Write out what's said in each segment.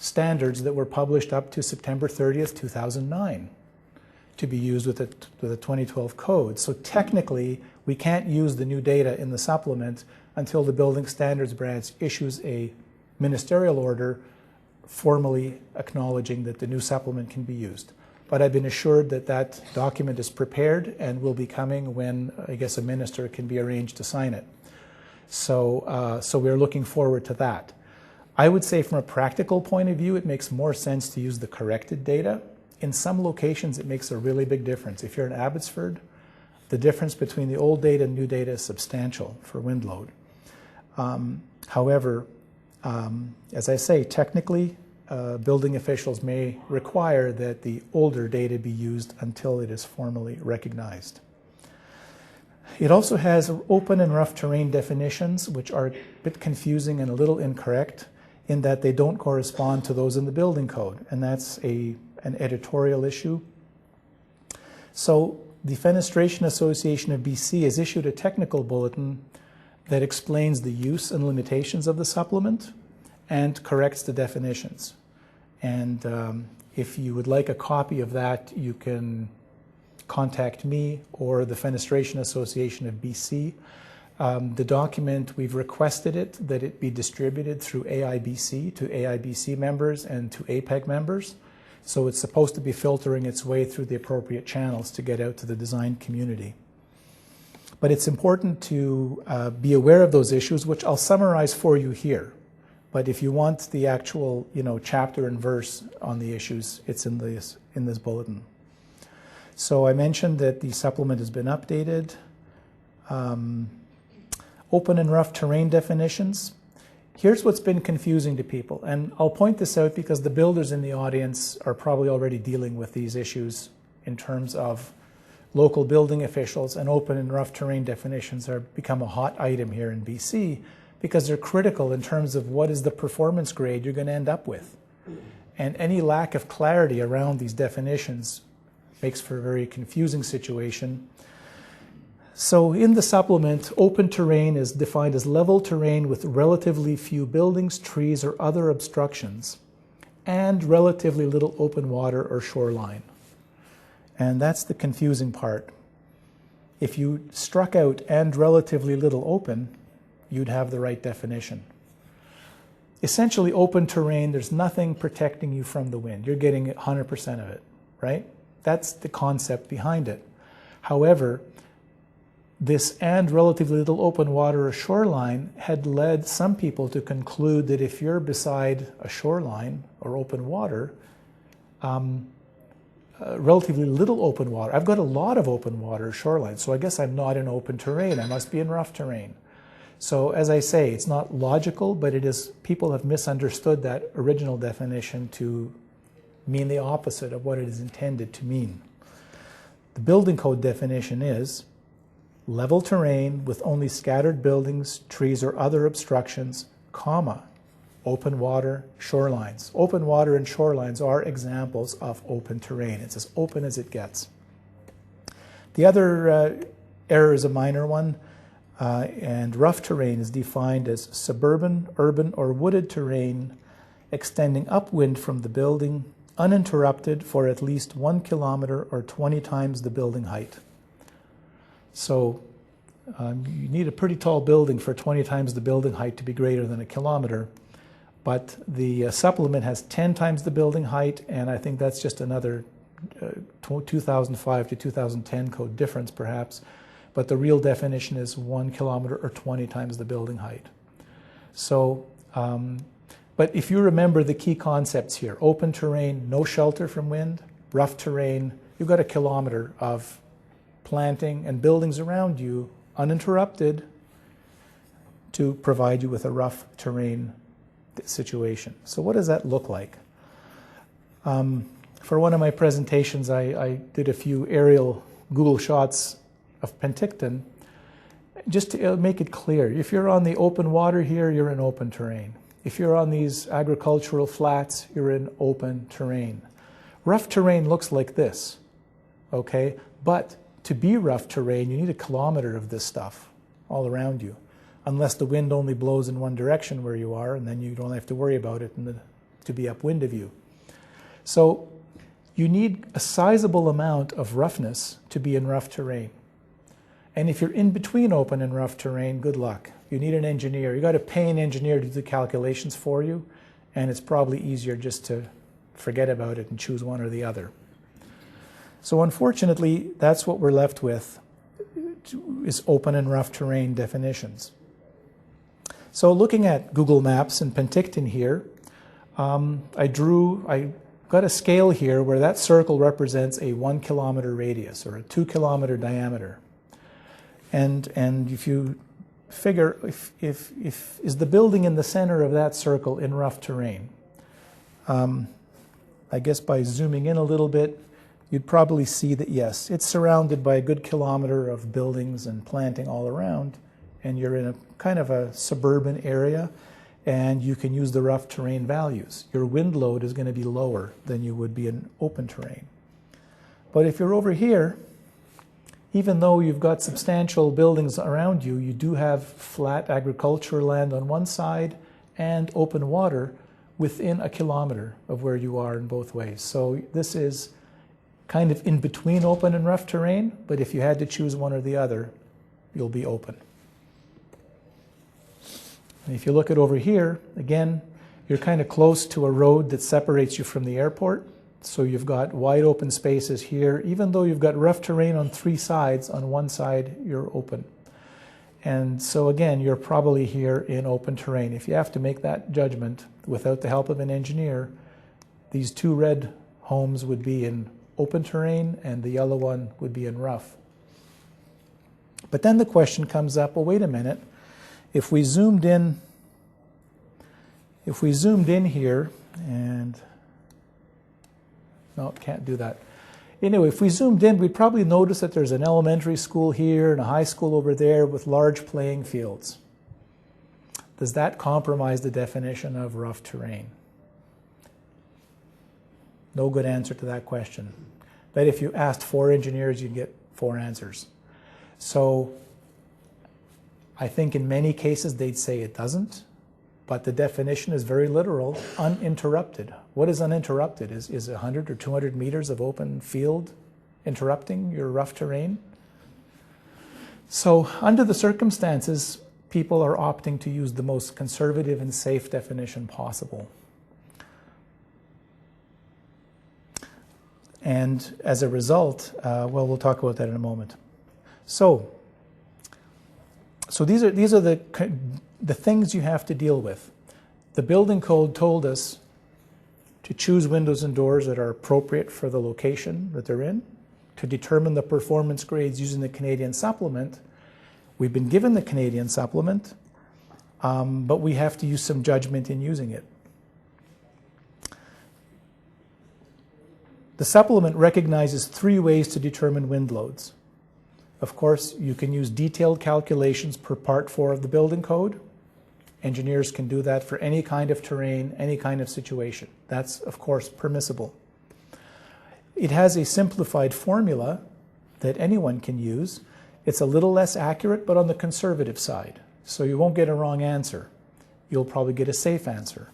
standards that were published up to September 30th, 2009 to be used with the 2012 code. So technically, we can't use the new data in the supplement until the Building Standards Branch issues a ministerial order formally acknowledging that the new supplement can be used. But I've been assured that that document is prepared and will be coming when, I guess, a minister can be arranged to sign it. So we're looking forward to that. I would say from a practical point of view, it makes more sense to use the corrected data. In some locations, it makes a really big difference. If you're in Abbotsford, the difference between the old data and new data is substantial for wind load. However, as I say, technically, building officials may require that the older data be used until it is formally recognized. It also has open and rough terrain definitions, which are a bit confusing and a little incorrect in that they don't correspond to those in the building code, and that's an editorial issue. So the Fenestration Association of BC has issued a technical bulletin that explains the use and limitations of the supplement and corrects the definitions. And if you would like a copy of that, you can contact me or the Fenestration Association of BC. The document, we've requested that it be distributed through AIBC to AIBC members and to APEG members. So it's supposed to be filtering its way through the appropriate channels to get out to the design community. But it's important to be aware of those issues, which I'll summarize for you here. But if you want the actual, chapter and verse on the issues, it's in this bulletin. So I mentioned that the supplement has been updated. Open and rough terrain definitions. Here's what's been confusing to people, and I'll point this out because the builders in the audience are probably already dealing with these issues in terms of local building officials, and open and rough terrain definitions have become a hot item here in BC because they're critical in terms of what is the performance grade you're going to end up with. And any lack of clarity around these definitions makes for a very confusing situation. So in the supplement, open terrain is defined as level terrain with relatively few buildings, trees, or other obstructions, and relatively little open water or shoreline. And that's the confusing part. If you struck out and relatively little open, you'd have the right definition. Essentially, open terrain, there's nothing protecting you from the wind. You're getting 100% of it, right? That's the concept behind it. However, this and relatively little open water or shoreline had led some people to conclude that if you're beside a shoreline or open water, relatively little open water, I've got a lot of open water or shoreline, so I guess I'm not in open terrain, I must be in rough terrain. So as I say, it's not logical, but it is, people have misunderstood that original definition to mean the opposite of what it is intended to mean. The building code definition is level terrain with only scattered buildings, trees, or other obstructions, comma, open water, shorelines. Open water and shorelines are examples of open terrain. It's as open as it gets. The other error is a minor one, and rough terrain is defined as suburban, urban, or wooded terrain extending upwind from the building, uninterrupted for at least 1 kilometer or 20 times the building height. So you need a pretty tall building for 20 times the building height to be greater than 1 kilometer. But the supplement has 10 times the building height, and I think that's just another 2005 to 2010 code difference perhaps. But the real definition is 1 kilometer or 20 times the building height. So, but if you remember the key concepts here, open terrain, no shelter from wind, rough terrain, you've got 1 kilometer of planting and buildings around you uninterrupted to provide you with a rough terrain situation. So what does that look like? For one of my presentations, I did a few aerial Google shots of Penticton just to make it clear. If you're on the open water here, you're in open terrain. If you're on these agricultural flats, you're in open terrain. Rough terrain looks like this, okay? But to be rough terrain, you need 1 kilometer of this stuff all around you, unless the wind only blows in one direction where you are, and then you don't have to worry about it in the to be upwind of you. So you need a sizable amount of roughness to be in rough terrain. And if you're in between open and rough terrain, good luck. You need an engineer. You got to pay an engineer to do the calculations for you, and it's probably easier just to forget about it and choose one or the other. So unfortunately, that's what we're left with, is open and rough terrain definitions. So looking at Google Maps and Penticton here, I got a scale here where that circle represents a 1 kilometer radius or a 2 kilometer diameter. And if you figure, is the building in the center of that circle in rough terrain? I guess by zooming in a little bit, you'd probably see that yes, it's surrounded by a good kilometer of buildings and planting all around, and you're in a kind of a suburban area, and you can use the rough terrain values. Your wind load is going to be lower than you would be in open terrain. But if you're over here, even though you've got substantial buildings around you, you do have flat agricultural land on one side and open water within a kilometer of where you are in both ways. So this is kind of in between open and rough terrain, but if you had to choose one or the other, you'll be open. And if you look at over here, again, you're kind of close to a road that separates you from the airport. So you've got wide open spaces here. Even though you've got rough terrain on 3 sides, on one side you're open. And so again, you're probably here in open terrain. If you have to make that judgment without the help of an engineer, these 2 red homes would be in open terrain and the yellow one would be in rough. But then the question comes up, well, wait a minute. If we zoomed in here, and no, can't do that. Anyway, if we zoomed in, we'd probably notice that there's an elementary school here and a high school over there with large playing fields. Does that compromise the definition of rough terrain? No good answer to that question. But if you asked 4 engineers, you'd get 4 answers. So I think in many cases they'd say it doesn't, but the definition is very literal, uninterrupted. What is uninterrupted? Is 100 or 200 meters of open field interrupting your rough terrain? So under the circumstances, people are opting to use the most conservative and safe definition possible. And as a result, well, we'll talk about that in a moment. So these are the things you have to deal with. The building code told us to choose windows and doors that are appropriate for the location that they're in, to determine the performance grades using the Canadian supplement. We've been given the Canadian supplement, but we have to use some judgment in using it. The supplement recognizes 3 ways to determine wind loads. Of course, you can use detailed calculations per Part 4 of the building code. Engineers can do that for any kind of terrain, any kind of situation. That's, of course, permissible. It has a simplified formula that anyone can use. It's a little less accurate, but on the conservative side. So you won't get a wrong answer. You'll probably get a safe answer.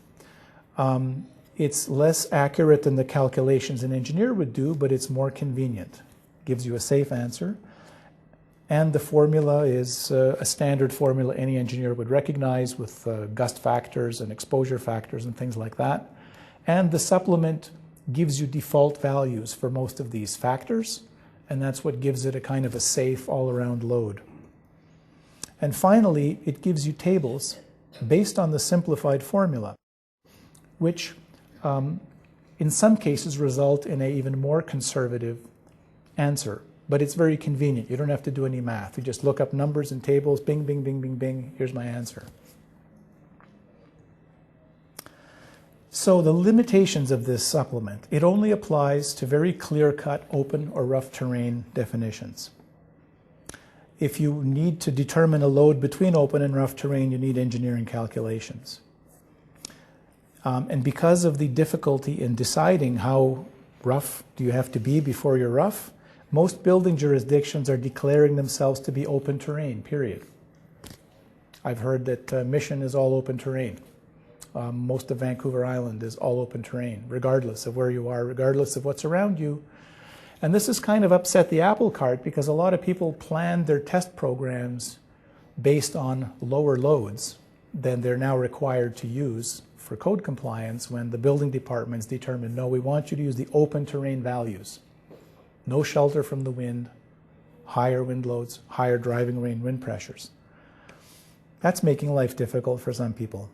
It's less accurate than the calculations an engineer would do, but it's more convenient. Gives you a safe answer. And the formula is a standard formula any engineer would recognize with gust factors and exposure factors and things like that. And the supplement gives you default values for most of these factors, and that's what gives it a kind of a safe all-around load. And finally, it gives you tables based on the simplified formula, which in some cases result in an even more conservative answer. But it's very convenient. You don't have to do any math. You just look up numbers and tables, bing, bing, bing, bing, bing, here's my answer. So the limitations of this supplement, it only applies to very clear-cut open or rough terrain definitions. If you need to determine a load between open and rough terrain, you need engineering calculations. And because of the difficulty in deciding how rough do you have to be before you're rough, most building jurisdictions are declaring themselves to be open terrain, period. I've heard that Mission is all open terrain. Most of Vancouver Island is all open terrain, regardless of where you are, regardless of what's around you. And this has kind of upset the apple cart because a lot of people planned their test programs based on lower loads than they're now required to use for code compliance when the building departments determined, no, we want you to use the open terrain values. No shelter from the wind, higher wind loads, higher driving range wind pressures. That's making life difficult for some people.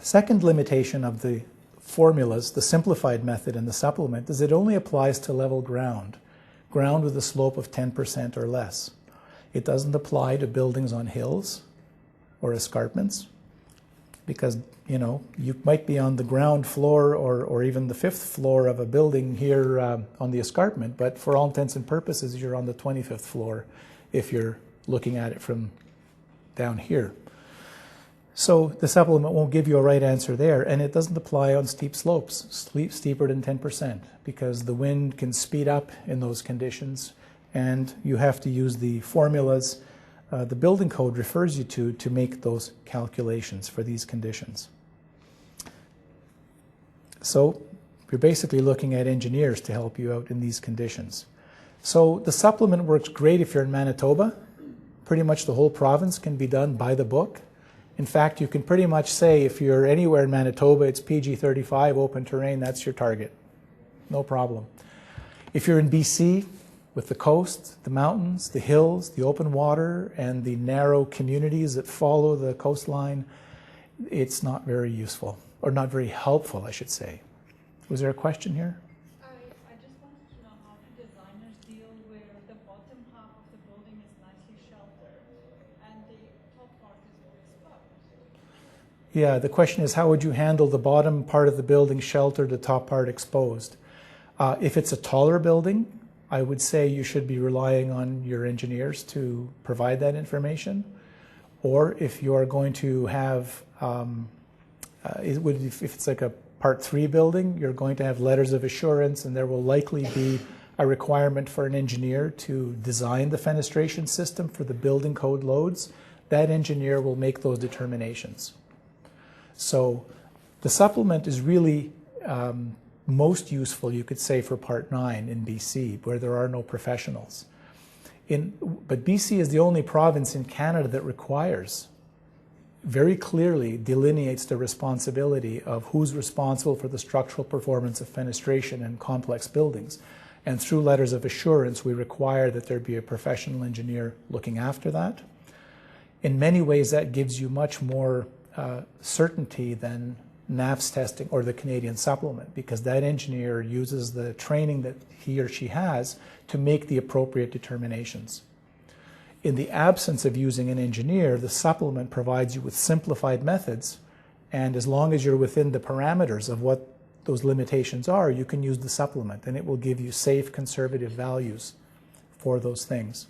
Second limitation of the formulas, the simplified method and the supplement, is it only applies to level ground, ground with a slope of 10% or less. It doesn't apply to buildings on hills or escarpments because, you know, you might be on the ground floor or even the 5th floor of a building here on the escarpment, but for all intents and purposes, you're on the 25th floor if you're looking at it from down here. So the supplement won't give you a right answer there, and it doesn't apply on steep slopes, steeper than 10%, because the wind can speed up in those conditions, and you have to use the formulas the building code refers you to make those calculations for these conditions. So you're basically looking at engineers to help you out in these conditions. So the supplement works great if you're in Manitoba. Pretty much the whole province can be done by the book. In fact, you can pretty much say if you're anywhere in Manitoba, it's PG-35, open terrain, that's your target. No problem. If you're in BC, with the coast, the mountains, the hills, the open water, and the narrow communities that follow the coastline, it's not very useful, or not very helpful, I should say. Was there a question here? I just wanted to know how do designers deal where the bottom half of the building is nicely sheltered and the top part is more exposed? Yeah, the question is how would you handle the bottom part of the building sheltered, the top part exposed? If it's a taller building, I would say you should be relying on your engineers to provide that information. Or if you are going to have, if it's like a Part 3 building, you're going to have letters of assurance, and there will likely be a requirement for an engineer to design the fenestration system for the building code loads. That engineer will make those determinations. So the supplement is really most useful, you could say, for Part 9 in BC, where there are no professionals. But BC is the only province in Canada that requires, very clearly delineates the responsibility of who's responsible for the structural performance of fenestration in complex buildings. And through letters of assurance, we require that there be a professional engineer looking after that. In many ways, that gives you much more certainty than NAFS testing or the Canadian supplement, because that engineer uses the training that he or she has to make the appropriate determinations. In the absence of using an engineer, the supplement provides you with simplified methods, and as long as you're within the parameters of what those limitations are, you can use the supplement, and it will give you safe, conservative values for those things.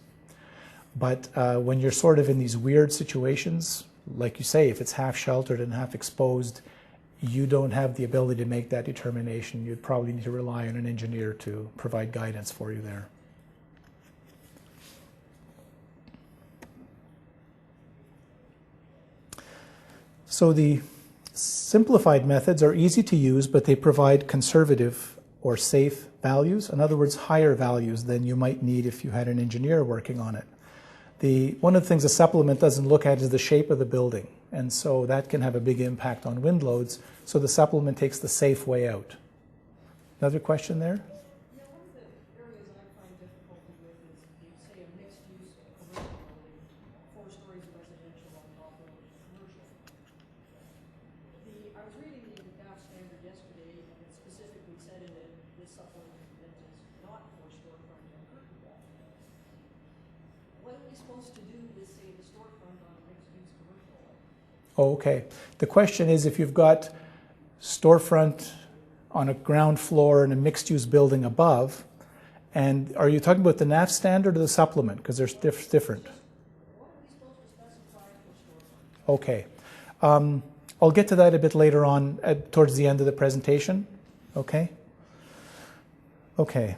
But when you're sort of in these weird situations, like you say, if it's half sheltered and half exposed, you don't have the ability to make that determination. You'd probably need to rely on an engineer to provide guidance for you there. So the simplified methods are easy to use, but they provide conservative or safe values. In other words, higher values than you might need if you had an engineer working on it. One of the things a supplement doesn't look at is the shape of the building, and so that can have a big impact on wind loads, so the supplement takes the safe way out. Another question there? Yeah, one of the areas I find difficulty with is, say, a mixed-use commercial building, 4 stories residential on top of commercial. I was reading the NAFS standard yesterday, and it specifically said in it, this supplement that is not for storefront and curtain wall. What are we supposed to do with, say, the storefront on a mixed-use commercial? Oh, okay. The question is if you've got storefront on a ground floor in a mixed-use building above, and are you talking about the NAFS standard or the supplement? Because they're different. What are we supposed to specify for storefront? Okay. I'll get to that a bit later on towards the end of the presentation. Okay? Okay.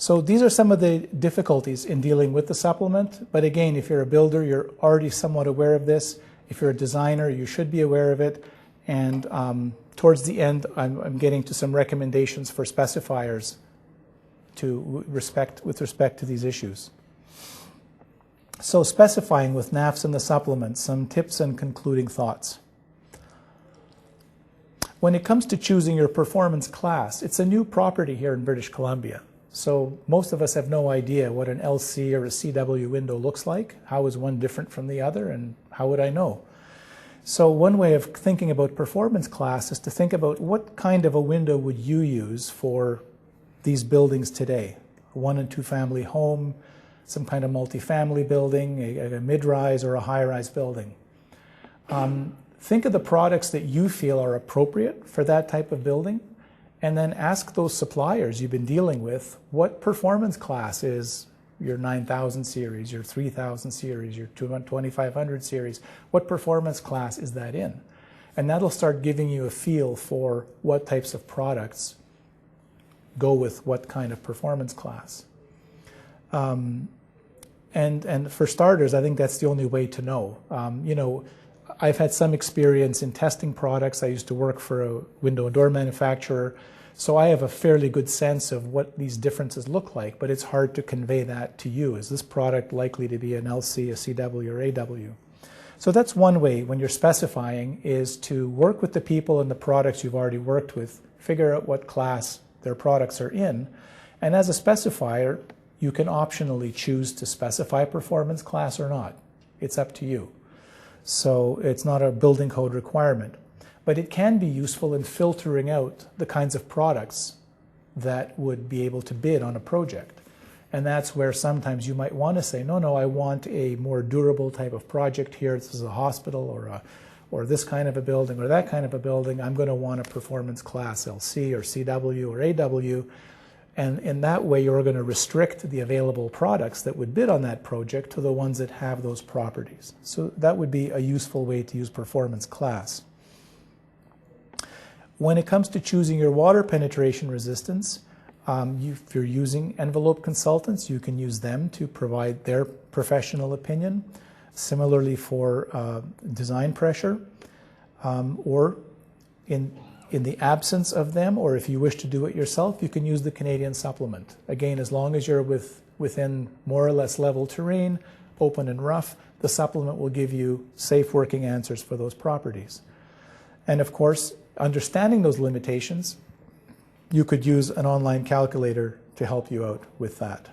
So these are some of the difficulties in dealing with the supplement. But again, if you're a builder, you're already somewhat aware of this. If you're a designer, you should be aware of it. And towards the end, I'm getting to some recommendations for specifiers with respect to these issues. So specifying with NAFS and the supplement, some tips and concluding thoughts. When it comes to choosing your performance class, it's a new property here in British Columbia. So most of us have no idea what an LC or a CW window looks like. How is one different from the other, and how would I know? So one way of thinking about performance class is to think about what kind of a window would you use for these buildings today. A 1- and 2-family home, some kind of multifamily building, a mid-rise or a high-rise building. Think of the products that you feel are appropriate for that type of building, and then ask those suppliers you've been dealing with what performance class is your 9000 series, your 3000 series, your 2500 series. What performance class is that in? And that'll start giving you a feel for what types of products go with what kind of performance class. And for starters, I think that's the only way to know. You know, I've had some experience in testing products. I used to work for a window and door manufacturer, so I have a fairly good sense of what these differences look like, but it's hard to convey that to you. Is this product likely to be an LC, a CW, or AW? So that's one way when you're specifying, is to work with the people and the products you've already worked with, figure out what class their products are in, and as a specifier, you can optionally choose to specify performance class or not. It's up to you. So it's not a building code requirement. But it can be useful in filtering out the kinds of products that would be able to bid on a project. And that's where sometimes you might want to say, no, I want a more durable type of project here. This is a hospital or this kind of a building or that kind of a building. I'm going to want a performance class LC or CW or AW. And in that way, you're going to restrict the available products that would bid on that project to the ones that have those properties. So that would be a useful way to use performance class. When it comes to choosing your water penetration resistance, if you're using envelope consultants, you can use them to provide their professional opinion. Similarly for design pressure, or in the absence of them, or if you wish to do it yourself, you can use the Canadian supplement. Again, as long as you're within more or less level terrain, open and rough, the supplement will give you safe working answers for those properties. And of course, understanding those limitations, you could use an online calculator to help you out with that.